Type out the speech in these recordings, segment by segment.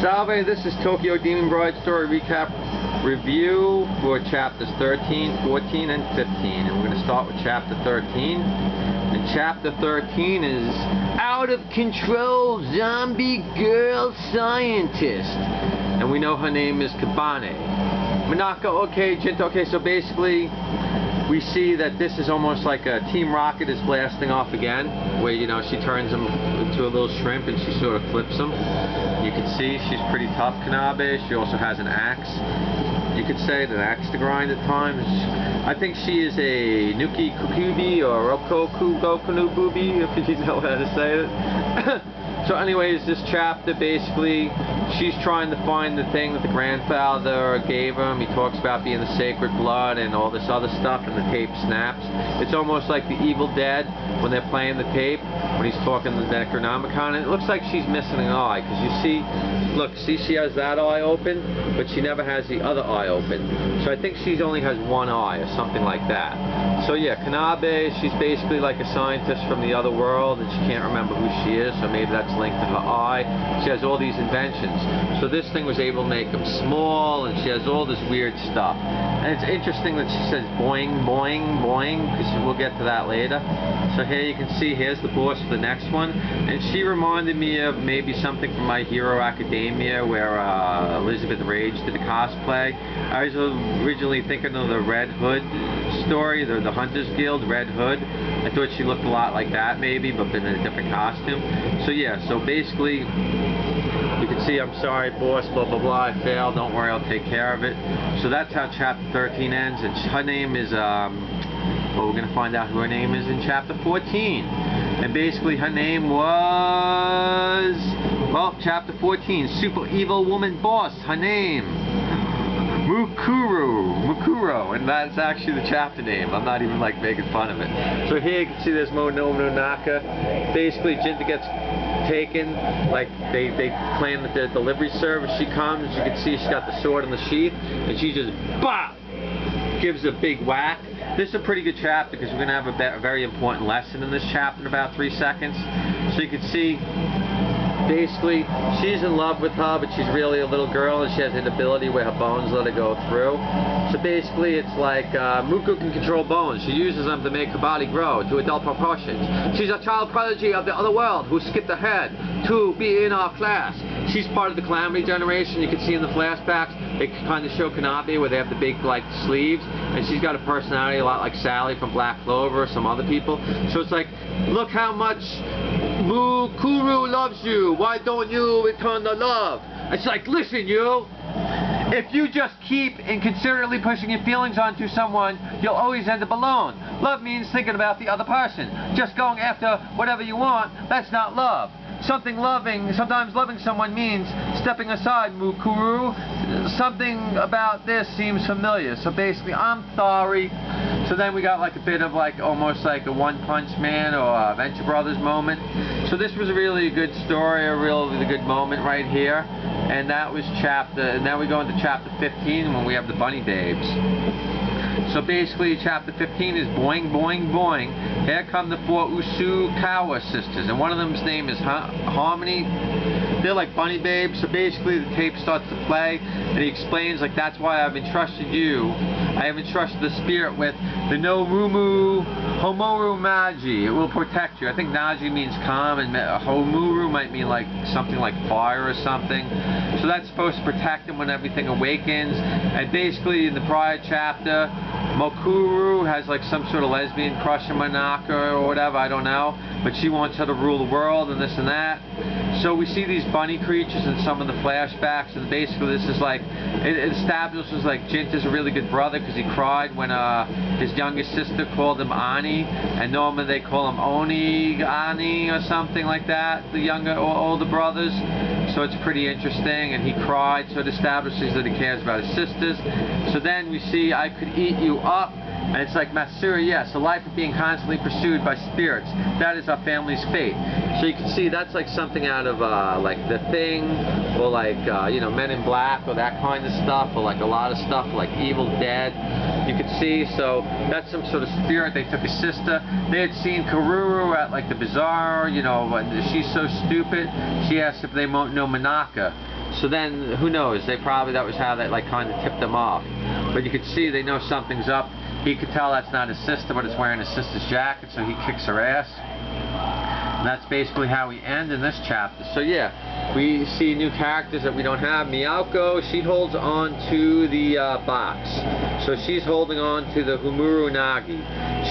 Salve, this is Tokyo Demon Bride Story Recap Review for Chapters 13, 14, and 15. And we're going to start with Chapter 13. And Chapter 13 is Out of Control Zombie Girl Scientist. And we know her name is Kabane. Manaka, okay, Jinta, okay, so basically we see that this is almost like a Team Rocket is blasting off again, where, you know, she turns him into a little shrimp and she sort of flips him. You can see she's pretty tough, Kanabe. She also has an axe. You could say an axe to grind at times. I think she is a Nuki Kukubi or Okokugokunububi, if you know how to say it. So anyways, this chapter basically, she's trying to find the thing that the grandfather gave him. He talks about being the sacred blood and all this other stuff, and the tape snaps. It's almost like the Evil Dead when they're playing the tape, when he's talking to the Necronomicon. And it looks like she's missing an eye, because you see, look, see she has that eye open, but she never has the other eye open. So I think she only has one eye, or something like that. So yeah, Kanabe, she's basically like a scientist from the other world, and she can't remember who she is, so maybe that's linked to her eye. She has all these inventions. So this thing was able to make them small, and she has all this weird stuff. And it's interesting that she says boing, boing, boing, because we'll get to that later. So here you can see, here's the boss for the next one. And she reminded me of maybe something from My Hero Academia, where Elizabeth Rage did a cosplay. I was originally thinking of the Red Hood story, the Hunters Guild, Red Hood. I thought she looked a lot like that maybe, but in a different costume. So yeah, so basically, you can see, I'm sorry boss, blah blah blah, I failed, don't worry, I'll take care of it. So that's how chapter 13 ends, and her name is, well, we're going to find out who her name is in chapter 14. And basically her name was, well, chapter 14, Super Evil Woman Boss, her name, Mukuro, and that's actually the chapter name. I'm not even like making fun of it. So here you can see there's Momuru Nagi. Basically Jinta gets taken, like they claim that the delivery service, she comes, you can see she's got the sword in the sheath, and she just bop, gives a big whack. This is a pretty good chapter because we're going to have a very important lesson in this chapter in about 3 seconds. So you can see, basically, she's in love with her, but she's really a little girl, and she has an ability where her bones let her go through. So basically, it's like Miruku can control bones. She uses them to make her body grow to adult proportions. She's a child prodigy of the other world who skipped ahead to be in our class. She's part of the Calamity generation. You can see in the flashbacks, they kind of show Kanabe where they have the big, like, sleeves, and she's got a personality a lot like Sally from Black Clover or some other people. So it's like, look how much Mukuro loves you. Why don't you return the love? It's like, listen, you. If you just keep inconsiderately pushing your feelings onto someone, you'll always end up alone. Love means thinking about the other person. Just going after whatever you want, that's not love. Sometimes loving someone means stepping aside, Mukuro. Something about this seems familiar. So basically, I'm sorry. So then we got like a bit of like, almost like a One Punch Man or a Venture Brothers moment. So this was really a good story, a really good moment right here. And that was and now we go into chapter 15 when we have the bunny babes. So basically, chapter 15 is Boing, Boing, Boing. Here come the 4 Usakawa Sisters, and one of them's name is Harmony. They're like bunny babes. So basically, the tape starts to play, and he explains, like, that's why I've entrusted you. I have entrusted the spirit with the Momuru Nagi. It will protect you. I think Nagi means calm, and Momuru might mean like something like fire or something. So that's supposed to protect him when everything awakens. And basically, in the prior chapter, Mukuro has like some sort of lesbian crush on Manaka or whatever, I don't know, but she wants her to rule the world and this and that. So we see these bunny creatures in some of the flashbacks, and basically this is like, it establishes like Jinta's a really good brother because he cried when his youngest sister called him Ani, and normally they call him Ani or something like that, the younger or older brothers. So it's pretty interesting, and he cried, so it establishes that he cares about his sisters. So then we see, I could eat you up, and it's like, Matsuri, yes, a life of being constantly pursued by spirits. That is our family's fate. So you can see that's like something out of like The Thing, or like, you know, Men in Black, or that kind of stuff, or like a lot of stuff like Evil Dead. You can see, so that's some sort of spirit. They took a sister. They had seen Keroru at like the bazaar, you know, she's so stupid. She asked if they know Manaka. So then, who knows? That was how that like kind of tipped them off. But you could see they know something's up. He could tell that's not his sister, but it's wearing his sister's jacket, so he kicks her ass. And that's basically how we end in this chapter. So yeah, we see new characters that we don't have. Myaako, she holds on to the box. So she's holding on to the Momuru Nagi.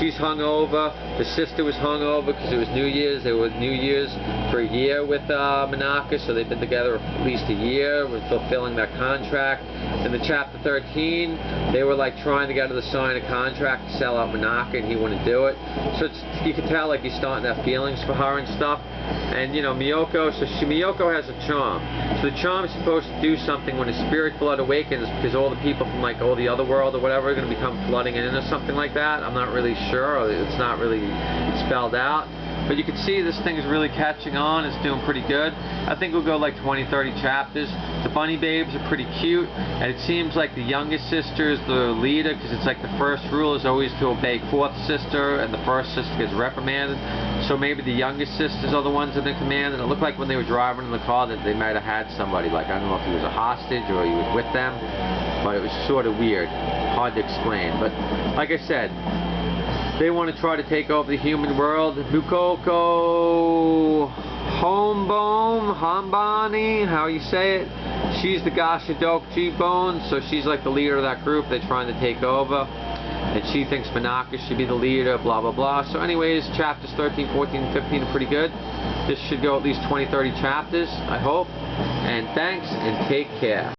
She's hungover. The sister was hungover because it was New Year's. They were New Year's for a year with Manaka, so they've been together at least a year with fulfilling that contract. In the chapter 13, they were like trying to get her to sign a contract to sell out Manaka, and he wouldn't do it. So you can tell like he's starting to have feelings for her and stuff. And you know, Myaako, Myaako has a charm. So the charm is supposed to do something when the spirit blood awakens, because all the people from like all the other world or whatever are going to become flooding in or something like that. I'm not really sure. It's not really spelled out. But you can see this thing is really catching on. It's doing pretty good. I think we'll go like 20, 30 chapters. The bunny babes are pretty cute. And it seems like the youngest sister is the leader, because it's like the first rule is always to obey fourth sister, and the first sister gets reprimanded. So maybe the youngest sisters are the ones in the command. And it looked like when they were driving in the car that they might have had somebody. Like, I don't know if he was a hostage or he was with them. But it was sort of weird. Hard to explain. But like I said, they want to try to take over the human world. Mukuro Hombani, how you say it? She's the Gashidoku Bone, so she's like the leader of that group. They're trying to take over. And she thinks Manaka should be the leader, blah, blah, blah. So anyways, chapters 13, 14, and 15 are pretty good. This should go at least 20, 30 chapters, I hope. And thanks, and take care.